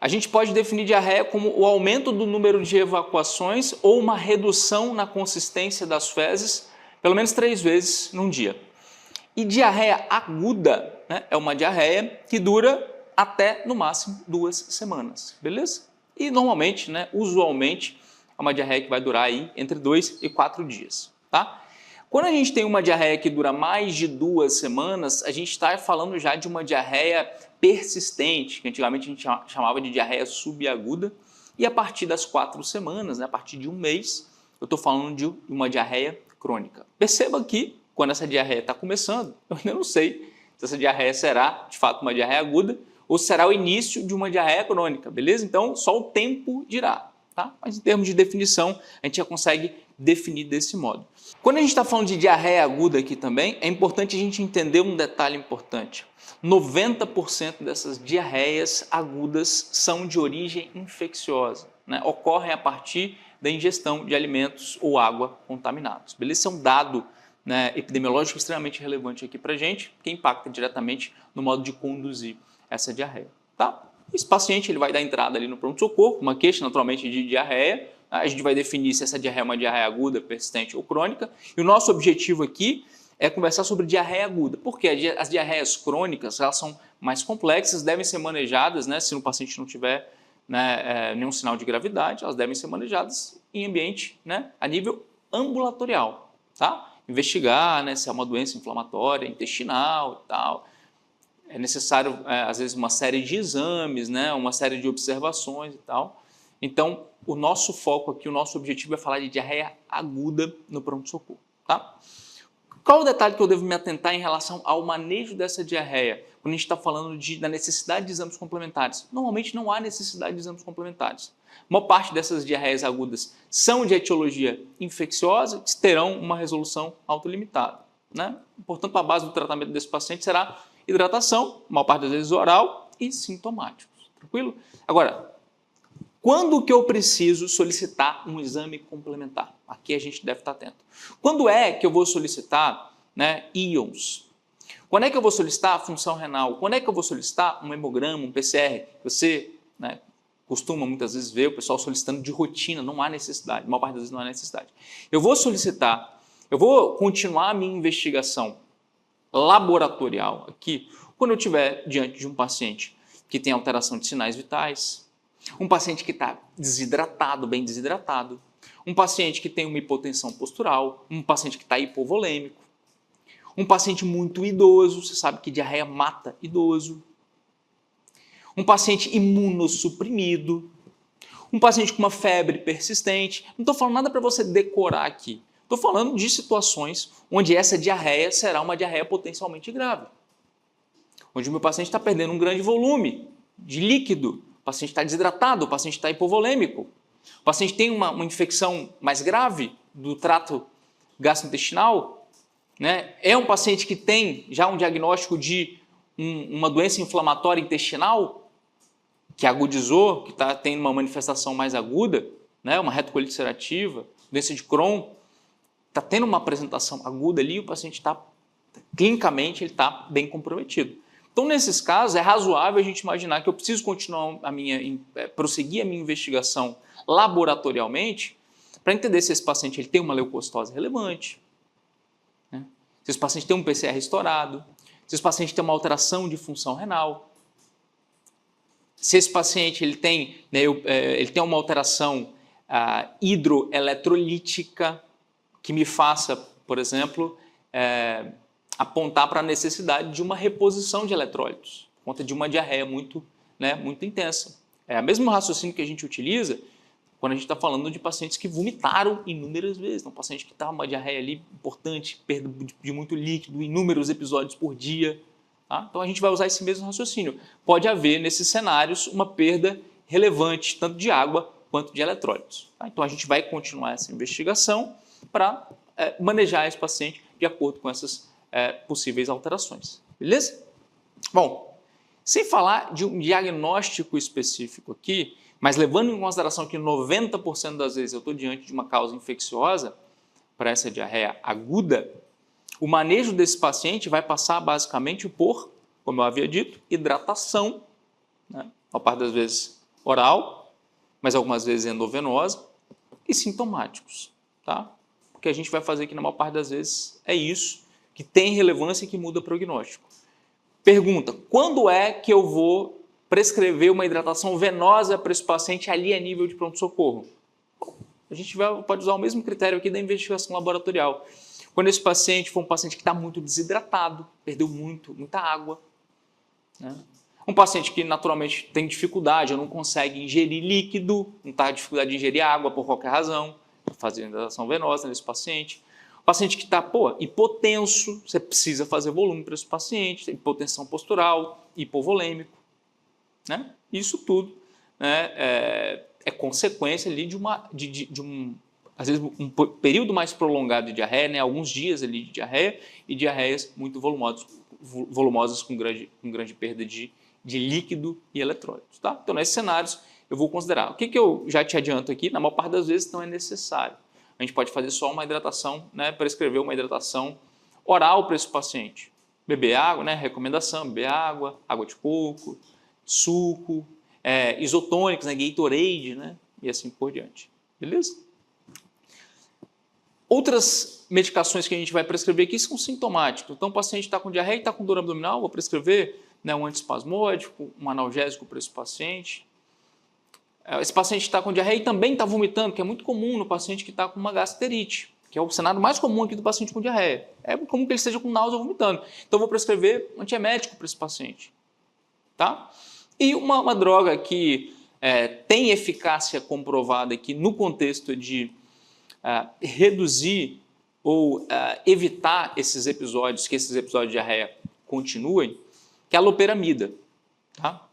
A gente pode definir diarreia como o aumento do número de evacuações ou uma redução na consistência das fezes, pelo menos 3 vezes num dia. E diarreia aguda, né, é uma diarreia que dura até, no máximo, 2 semanas, beleza? E normalmente, né, usualmente, é uma diarreia que vai durar aí entre 2 e 4 dias, tá? Quando a gente tem uma diarreia que dura mais de 2 semanas, a gente está falando já de uma diarreia persistente, que antigamente a gente chamava de diarreia subaguda, e a partir das 4 semanas, né, a partir de 1 mês, eu estou falando de uma diarreia crônica. Perceba que, quando essa diarreia está começando, eu ainda não sei se essa diarreia será, de fato, uma diarreia aguda ou será o início de uma diarreia crônica, beleza? Então, só o tempo dirá, tá? Mas em termos de definição, a gente já consegue definir desse modo. Quando a gente está falando de diarreia aguda aqui também, é importante a gente entender um detalhe importante. 90% dessas diarreias agudas são de origem infecciosa, né? Ocorrem a partir da ingestão de alimentos ou água contaminados. Beleza? Esse é um dado, né, epidemiológico extremamente relevante aqui para a gente, que impacta diretamente no modo de conduzir essa diarreia. Tá? Esse paciente ele vai dar entrada ali no pronto-socorro, uma queixa naturalmente de diarreia. A gente vai definir se essa diarreia é uma diarreia aguda, persistente ou crônica. E o nosso objetivo aqui é conversar sobre diarreia aguda, porque as diarreias crônicas elas são mais complexas, devem ser manejadas, né, se o paciente não tiver, né, nenhum sinal de gravidade, elas devem ser manejadas em ambiente, né, a nível ambulatorial, tá? Investigar, né, se é uma doença inflamatória intestinal e tal. É necessário, às vezes, uma série de exames, né, uma série de observações e tal. Então, o nosso foco aqui, o nosso objetivo é falar de diarreia aguda no pronto-socorro, tá? Qual o detalhe que eu devo me atentar em relação ao manejo dessa diarreia? Quando a gente está falando da necessidade de exames complementares. Normalmente não há necessidade de exames complementares. Uma parte dessas diarreias agudas são de etiologia infecciosa, que terão uma resolução autolimitada, né? Portanto, a base do tratamento desse paciente será hidratação, maior parte das vezes oral e sintomáticos. Tranquilo? Agora, quando que eu preciso solicitar um exame complementar? Aqui a gente deve estar atento. Quando é que eu vou solicitar, né, íons? Quando é que eu vou solicitar a função renal? Quando é que eu vou solicitar um hemograma, um PCR? Você, né, costuma muitas vezes ver o pessoal solicitando de rotina, não há necessidade, a maior parte das vezes não há necessidade. Eu vou continuar a minha investigação laboratorial aqui quando eu estiver diante de um paciente que tem alteração de sinais vitais, um paciente que está desidratado, bem desidratado, um paciente que tem uma hipotensão postural, um paciente que está hipovolêmico, um paciente muito idoso, você sabe que diarreia mata idoso, um paciente imunossuprimido, um paciente com uma febre persistente. Não estou falando nada para você decorar aqui. Estou falando de situações onde essa diarreia será uma diarreia potencialmente grave. Onde o meu paciente está perdendo um grande volume de líquido, o paciente está desidratado, o paciente está hipovolêmico, o paciente tem uma infecção mais grave do trato gastrointestinal, né? É um paciente que tem já um diagnóstico de uma doença inflamatória intestinal, que agudizou, que está tendo uma manifestação mais aguda, né? Uma retocolite ulcerativa, doença de Crohn, está tendo uma apresentação aguda ali, o paciente está, clinicamente, ele está bem comprometido. Então, nesses casos, é razoável a gente imaginar que eu preciso continuar prosseguir a minha investigação laboratorialmente para entender se esse paciente ele tem uma leucocitose relevante, né? Se esse paciente tem um PCR estourado, se esse paciente tem uma alteração de função renal, se esse paciente ele tem uma alteração hidroeletrolítica que me faça, por exemplo, apontar para a necessidade de uma reposição de eletrólitos, por conta de uma diarreia muito intensa. É o mesmo raciocínio que a gente utiliza quando a gente está falando de pacientes que vomitaram inúmeras vezes. Um paciente que está uma diarreia ali importante, perda de muito líquido, inúmeros episódios por dia. Tá? Então a gente vai usar esse mesmo raciocínio. Pode haver nesses cenários uma perda relevante, tanto de água quanto de eletrólitos. Tá? Então a gente vai continuar essa investigação para manejar esse paciente de acordo com essas possíveis alterações. Beleza? Bom, sem falar de um diagnóstico específico aqui, mas levando em consideração que 90% das vezes eu estou diante de uma causa infecciosa para essa diarreia aguda, o manejo desse paciente vai passar basicamente por, como eu havia dito, hidratação, né? A parte das vezes oral, mas algumas vezes endovenosa, e sintomáticos, tá? O que a gente vai fazer aqui na maior parte das vezes é isso, que tem relevância e que muda o prognóstico. Pergunta, quando é que eu vou prescrever uma hidratação venosa para esse paciente ali a nível de pronto-socorro? A gente pode usar o mesmo critério aqui da investigação laboratorial. Quando esse paciente for um paciente que está muito desidratado, perdeu muita água, né? Um paciente que naturalmente tem dificuldade ou não consegue ingerir líquido, não está com dificuldade de ingerir água por qualquer razão, fazer hidratação venosa nesse paciente. O paciente que está hipotenso, você precisa fazer volume para esse paciente, hipotensão postural, hipovolêmico, né? Isso tudo, né, é consequência ali de às vezes um período mais prolongado de diarreia, né, alguns dias ali de diarreia e diarreias muito volumosas com grande perda de líquido e eletrólitos, tá? Então, nesses cenários, eu vou considerar. O que eu já te adianto aqui, na maior parte das vezes não é necessário. A gente pode fazer só uma hidratação, né, prescrever uma hidratação oral para esse paciente. Beber água, né, recomendação, beber água de coco, suco, isotônicos, né, Gatorade, né, e assim por diante. Beleza? Outras medicações que a gente vai prescrever aqui são sintomáticas. Então, o paciente está com diarreia e está com dor abdominal, vou prescrever, né, um antiespasmódico, um analgésico para esse paciente. Esse paciente está com diarreia e também está vomitando, que é muito comum no paciente que está com uma gastrite, que é o cenário mais comum aqui do paciente com diarreia. É comum que ele esteja com náusea ou vomitando. Então, eu vou prescrever um antiemético para esse paciente. Tá? E uma droga que tem eficácia comprovada aqui no contexto de reduzir ou evitar esses episódios, que esses episódios de diarreia continuem, que é a loperamida. Tá?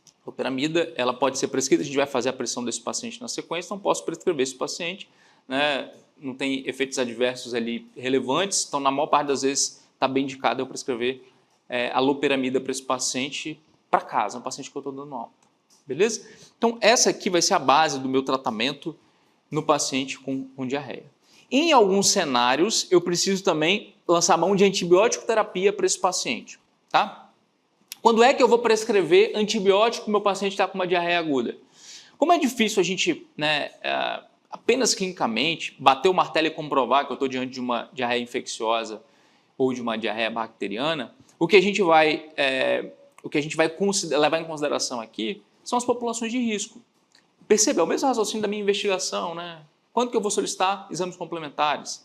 A loperamida, ela pode ser prescrita, a gente vai fazer a pressão desse paciente na sequência, então posso prescrever esse paciente, né, não tem efeitos adversos ali relevantes, então na maior parte das vezes está bem indicado eu prescrever a loperamida para esse paciente para casa, um paciente que eu estou dando alta. Beleza? Então essa aqui vai ser a base do meu tratamento no paciente com diarreia. Em alguns cenários, eu preciso também lançar mão de antibiótico terapia para esse paciente. Tá? Quando é que eu vou prescrever antibiótico para o meu paciente está com uma diarreia aguda? Como é difícil a gente, né, apenas clinicamente, bater o martelo e comprovar que eu estou diante de uma diarreia infecciosa ou de uma diarreia bacteriana, o que a gente vai levar em consideração aqui são as populações de risco. Perceba, é o mesmo raciocínio da minha investigação, né? Quando que eu vou solicitar exames complementares?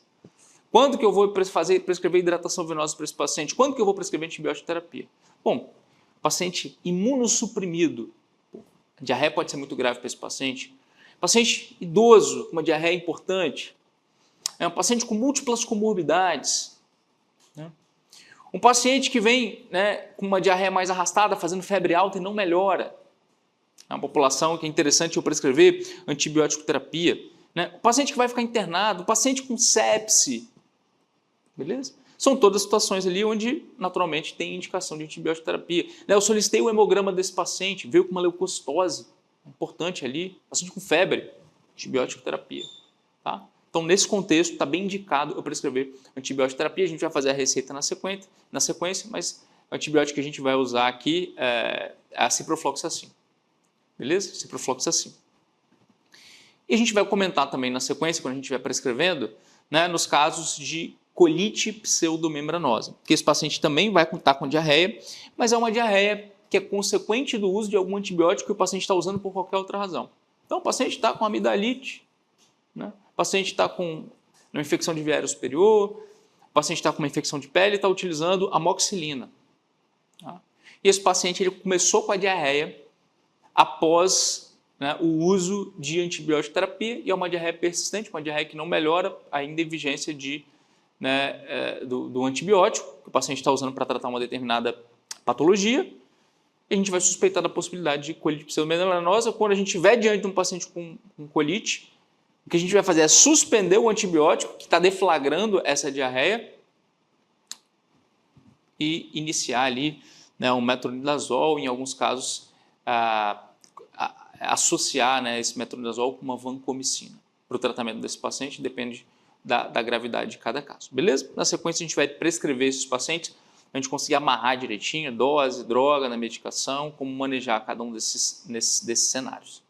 Quando que eu vou prescrever hidratação venosa para esse paciente? Quando que eu vou prescrever antibiótico terapia? Bom, paciente imunossuprimido, a diarreia pode ser muito grave para esse paciente. Paciente idoso, com uma diarreia importante. Um paciente com múltiplas comorbidades. Né? Um paciente que vem, né, com uma diarreia mais arrastada, fazendo febre alta e não melhora. É uma população que é interessante eu prescrever antibiótico terapia. Né? O paciente que vai ficar internado, o paciente com sepse. Beleza? São todas situações ali onde, naturalmente, tem indicação de antibiótico terapia. Eu solicitei o hemograma desse paciente, veio com uma leucocitose importante ali, paciente com febre, antibiótico terapia. Tá? Então, nesse contexto, está bem indicado eu prescrever antibiótico terapia. A gente vai fazer a receita na sequência, mas o antibiótico que a gente vai usar aqui é a ciprofloxacin. Beleza? Ciprofloxacin. E a gente vai comentar também na sequência, quando a gente estiver prescrevendo, né, nos casos de colite pseudomembranosa, que esse paciente também vai estar com diarreia, mas é uma diarreia que é consequente do uso de algum antibiótico que o paciente está usando por qualquer outra razão. Então, o paciente está com amidalite, né? O paciente está com uma infecção de viário superior, o paciente está com uma infecção de pele e está utilizando amoxicilina. Tá? E esse paciente ele começou com a diarreia após, né, o uso de antibiótico terapia e é uma diarreia persistente, uma diarreia que não melhora ainda em vigência do antibiótico que o paciente está usando para tratar uma determinada patologia. E a gente vai suspeitar da possibilidade de colite pseudomembranosa. Quando a gente estiver diante de um paciente com colite, o que a gente vai fazer é suspender o antibiótico que está deflagrando essa diarreia e iniciar ali, né, um metronidazol, em alguns casos associar, né, esse metronidazol com uma vancomicina. Para o tratamento desse paciente depende da gravidade de cada caso. Beleza? Na sequência a gente vai prescrever esses pacientes a gente conseguir amarrar direitinho dose, droga na medicação, como manejar cada um desses cenários.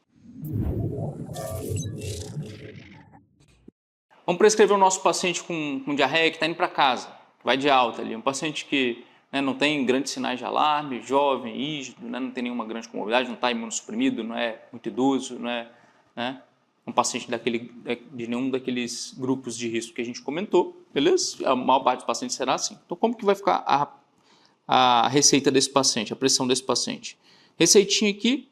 Vamos prescrever o nosso paciente com diarreia que está indo para casa, vai de alta ali, um paciente que não tem grandes sinais de alarme, jovem, rígido, não tem nenhuma grande comorbidade, não está imunossuprimido, não é muito idoso, não é um paciente de nenhum daqueles grupos de risco que a gente comentou, beleza? A maior parte dos pacientes será assim. Então, como que vai ficar a receita desse paciente, a pressão desse paciente? Receitinha aqui,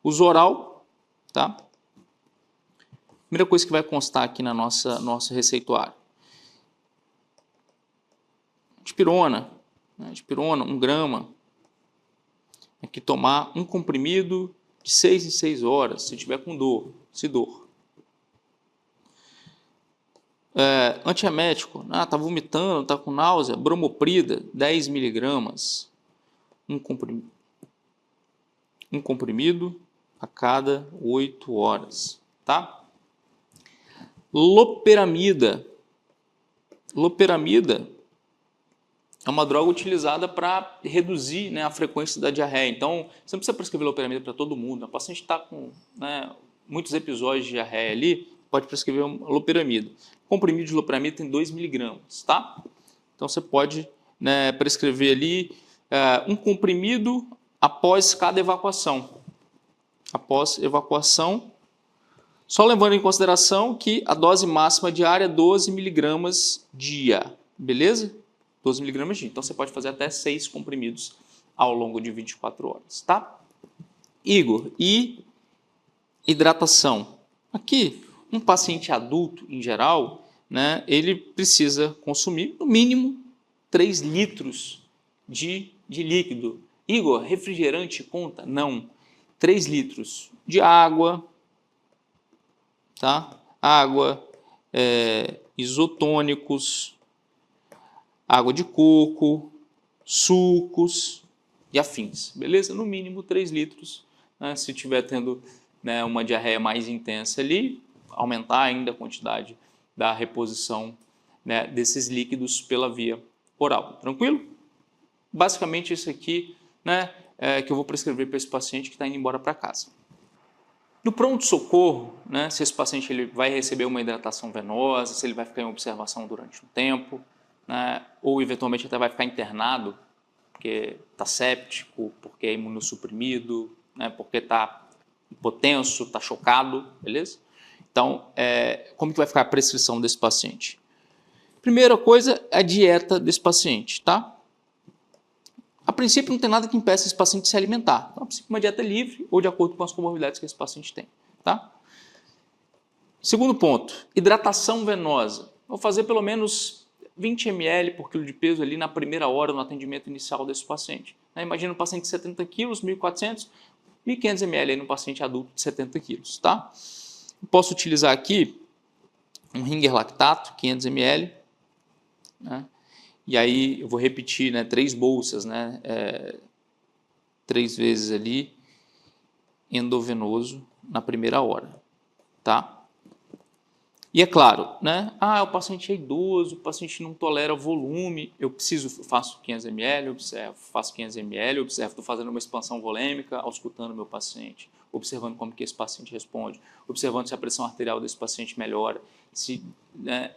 uso oral, tá? Primeira coisa que vai constar aqui na nosso receituário. Dipirona, 1 grama. Aqui tomar um comprimido de 6 em 6 horas, se tiver com dor, antiemético, tá vomitando, tá com náusea, bromoprida, 10 miligramas, um comprimido a cada 8 horas, tá? Loperamida é uma droga utilizada para reduzir a frequência da diarreia. Então, você não precisa prescrever loperamida para todo mundo. O paciente está com muitos episódios de diarreia ali, pode prescrever loperamida. O comprimido de loperamida tem 2 miligramas, tá? Então, você pode prescrever ali um comprimido após cada evacuação. Após evacuação, só lembrando em consideração que a dose máxima diária é 12 miligramas dia, beleza? 12 miligramas dia. Então, você pode fazer até 6 comprimidos ao longo de 24 horas, tá? Igor, e hidratação? Aqui, um paciente adulto, em geral, ele precisa consumir, no mínimo, 3 litros de líquido. Igor, refrigerante conta? Não. 3 litros de água, tá? Água, isotônicos, água de coco, sucos e afins, beleza? No mínimo 3 litros, se estiver tendo uma diarreia mais intensa ali, aumentar ainda a quantidade da reposição desses líquidos pela via oral, tranquilo? Basicamente isso aqui que eu vou prescrever para esse paciente que está indo embora para casa. No pronto-socorro, se esse paciente ele vai receber uma hidratação venosa, se ele vai ficar em observação durante um tempo, ou eventualmente até vai ficar internado, porque está séptico, porque é imunossuprimido, porque está hipotenso, está chocado, beleza? Então, como que vai ficar a prescrição desse paciente? Primeira coisa é a dieta desse paciente, tá? A princípio não tem nada que impeça esse paciente de se alimentar. Então, a princípio, uma dieta livre ou de acordo com as comorbidades que esse paciente tem, tá? Segundo ponto, hidratação venosa. Vou fazer pelo menos 20 ml por quilo de peso ali na primeira hora no atendimento inicial desse paciente. Imagina um paciente de 70 quilos, 1.400, 1.500 ml aí no paciente adulto de 70 quilos, tá? Posso utilizar aqui um Ringer lactato, 500 ml, e aí eu vou repetir 3 bolsas, 3 vezes ali, endovenoso na primeira hora, tá? E é claro, o paciente é idoso, o paciente não tolera volume, faço 500 ml, observo, faço 500 ml, observo, estou fazendo uma expansão volêmica, auscultando o meu paciente, observando como que esse paciente responde, observando se a pressão arterial desse paciente melhora, se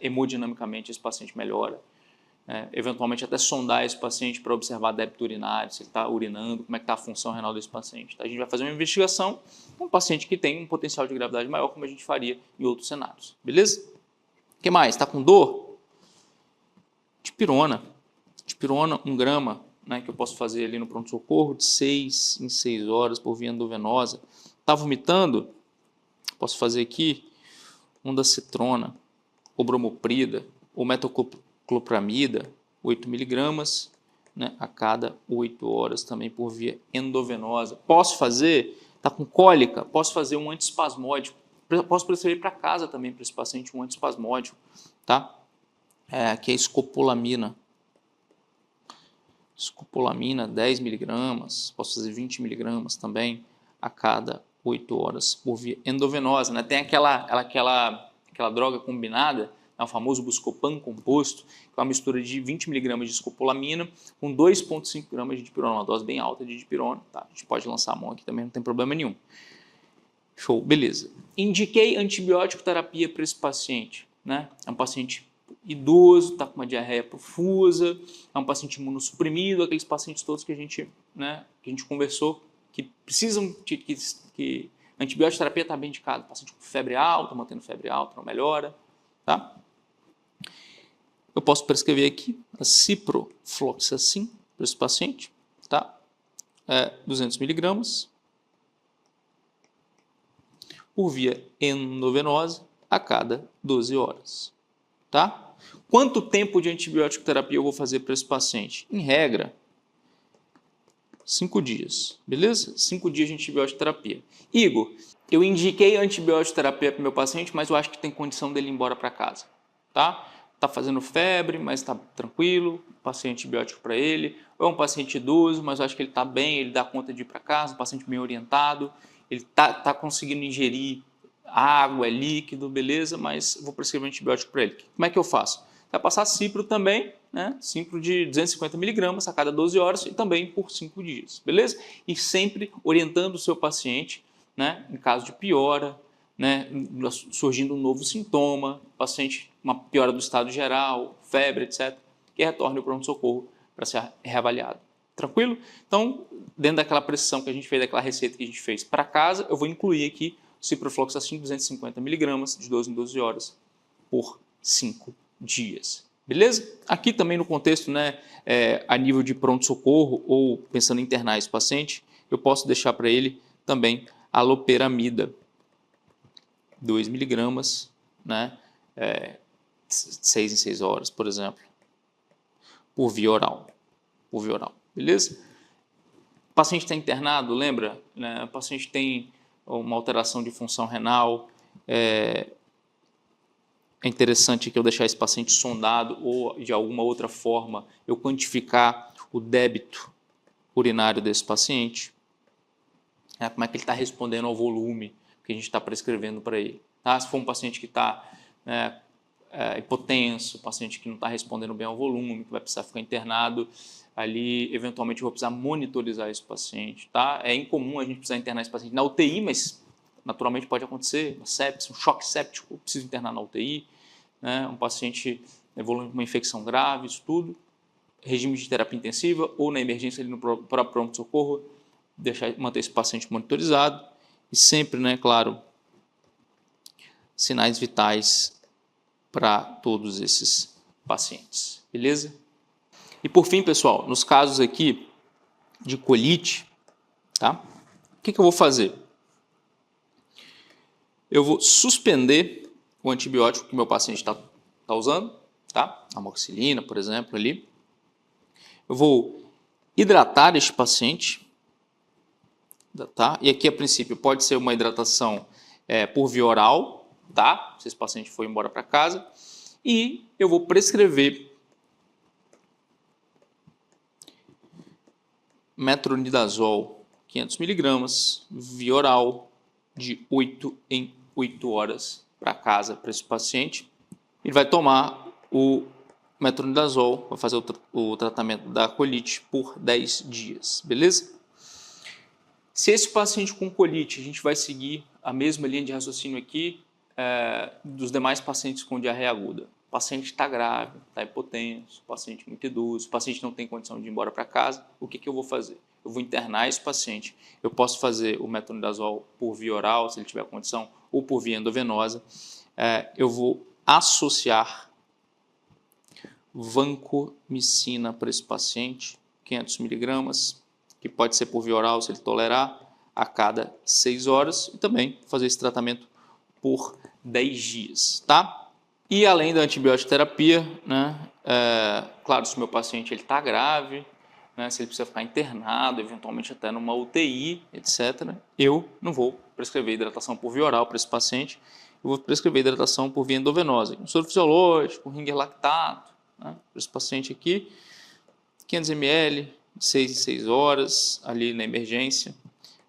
hemodinamicamente esse paciente melhora, eventualmente até sondar esse paciente para observar débito urinário, se ele está urinando, como é que está a função renal desse paciente. A gente vai fazer uma investigação com um paciente que tem um potencial de gravidade maior, como a gente faria em outros cenários, beleza? O que mais? Está com dor? Dipirona, 1 grama, que eu posso fazer ali no pronto-socorro, de 6 em 6 horas por via endovenosa. Está vomitando? Posso fazer aqui ondansetrona, ou bromoprida, ou metoclopramida, 8 miligramas, a cada 8 horas também por via endovenosa. Posso fazer, está com cólica, posso fazer um antiespasmódico, posso prescrever para casa também para esse paciente um antiespasmódico, tá? Que é escopolamina. Escopolamina, 10 miligramas, posso fazer 20 miligramas também a cada 8 horas por via endovenosa. Tem aquela droga combinada, é o famoso Buscopan composto, que é uma mistura de 20 mg de escopolamina com 2,5 gramas de dipirona, uma dose bem alta de dipirona. Tá? A gente pode lançar a mão aqui também, não tem problema nenhum. Show, beleza. Indiquei antibiótico terapia para esse paciente, né? É um paciente idoso, está com uma diarreia profusa, é um paciente imunossuprimido, aqueles pacientes todos que a gente conversou, que precisam que antibiótico terapia está bem indicado, paciente com febre alta, mantendo febre alta, não melhora, tá? Eu posso prescrever aqui a ciprofloxacin para esse paciente, tá? 200 mg por via endovenosa a cada 12 horas, tá? Quanto tempo de antibiótico terapia eu vou fazer para esse paciente? Em regra, 5 dias, beleza? 5 dias de antibiótico terapia. Igor, eu indiquei antibiótico terapia para o meu paciente, mas eu acho que tem condição dele ir embora para casa, tá? Tá fazendo febre, mas está tranquilo, passei antibiótico para ele. Ou é um paciente idoso, mas eu acho que ele está bem, ele dá conta de ir para casa, um paciente bem orientado, ele tá conseguindo ingerir água, é líquido, beleza, mas vou prescrever um antibiótico para ele. Como é que eu faço? Vai passar cipro também, né? Cipro de 250 mg a cada 12 horas e também por 5 dias, beleza? E sempre orientando o seu paciente, né? Em caso de piora, né? Surgindo um novo sintoma, paciente, uma piora do estado geral, febre, etc., que retorne ao pronto-socorro para ser reavaliado. Tranquilo? Então, dentro daquela prescrição que a gente fez, daquela receita que a gente fez para casa, eu vou incluir aqui ciprofloxacin 250 mg de 12 em 12 horas por 5 dias. Beleza? Aqui também no contexto, né, a nível de pronto-socorro ou pensando em internar esse paciente, eu posso deixar para ele também a loperamida, 2 mg, né, 6 em 6 horas, por exemplo, por via oral. Beleza? O paciente está internado, lembra? Né? O paciente tem uma alteração de função renal, é interessante que eu deixar esse paciente sondado ou de alguma outra forma eu quantificar o débito urinário desse paciente, como é que ele está respondendo ao volume que a gente está prescrevendo para ele. Tá? Se for um paciente que está hipotenso, paciente que não está respondendo bem ao volume, que vai precisar ficar internado, ali eventualmente eu vou precisar monitorizar esse paciente. Tá? É incomum a gente precisar internar esse paciente na UTI, mas naturalmente pode acontecer, uma sepse, um choque séptico, eu preciso internar na UTI, né? Um paciente evoluindo com uma infecção grave, isso tudo, regime de terapia intensiva ou na emergência ali no próprio pronto-socorro, manter esse paciente monitorizado e sempre, né, claro, sinais vitais para todos esses pacientes, beleza? E por fim, pessoal, nos casos aqui de colite, tá? O que eu vou fazer? Eu vou suspender o antibiótico que meu paciente está usando, tá? Amoxicilina, por exemplo, ali. Eu vou hidratar este paciente, tá? E aqui, a princípio, pode ser uma hidratação por via oral, tá? Se esse paciente for embora para casa. E eu vou prescrever metronidazol 500 mg via oral de 8 em 8 horas para casa para esse paciente. Ele vai tomar o metronidazol, vai fazer o tratamento da colite por 10 dias, beleza? Se esse paciente com colite, a gente vai seguir a mesma linha de raciocínio aqui dos demais pacientes com diarreia aguda. O paciente está grave, está hipotenso, paciente muito idoso, o paciente não tem condição de ir embora para casa, o que eu vou fazer? Eu vou internar esse paciente. Eu posso fazer o metronidazol por via oral, se ele tiver condição, ou por via endovenosa. Eu vou associar vancomicina para esse paciente, 500 mg, que pode ser por via oral, se ele tolerar, a cada 6 horas, e também fazer esse tratamento por 10 dias, tá? E além da antibiótico terapia, né, claro, se o meu paciente está grave, né, se ele precisa ficar internado, eventualmente até numa UTI, etc., eu não vou prescrever hidratação por via oral para esse paciente, eu vou prescrever hidratação por via endovenosa, um soro fisiológico, um ringer lactato, né, para esse paciente aqui, 500 ml, de 6 em 6 horas, ali na emergência,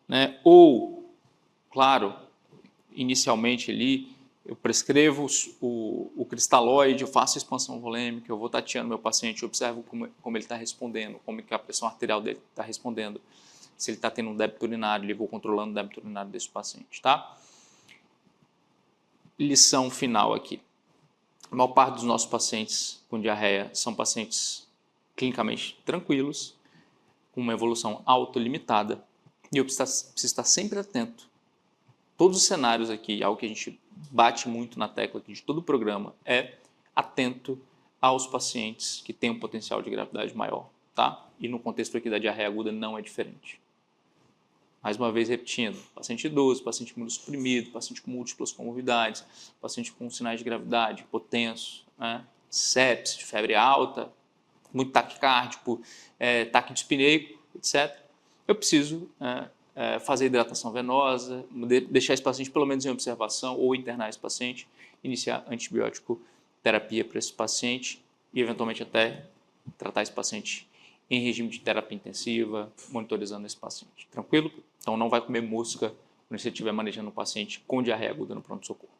né, ou, claro, inicialmente ali, eu prescrevo o cristalóide, eu faço a expansão volêmica, eu vou tateando meu paciente, eu observo como ele está respondendo, como que a pressão arterial dele está respondendo, se ele está tendo um débito urinário, eu vou controlando o débito urinário desse paciente, tá? Lição final aqui. A maior parte dos nossos pacientes com diarreia são pacientes clinicamente tranquilos, com uma evolução autolimitada, e eu preciso estar sempre atento. Todos os cenários aqui, algo que a gente bate muito na tecla aqui de todo o programa, é atento aos pacientes que têm um potencial de gravidade maior, tá? E no contexto aqui da diarreia aguda não é diferente. Mais uma vez repetindo, paciente idoso, paciente imunossuprimido, paciente com múltiplas comorbidades, paciente com sinais de gravidade, hipotenso, né? Sepse, febre alta, muito taquicárdico, taquidispneico, etc. Eu preciso fazer hidratação venosa, deixar esse paciente pelo menos em observação ou internar esse paciente, iniciar antibiótico terapia para esse paciente e eventualmente até tratar esse paciente em regime de terapia intensiva, monitorizando esse paciente. Tranquilo? Então não vai comer mosca quando você estiver manejando um paciente com diarreia aguda no pronto-socorro.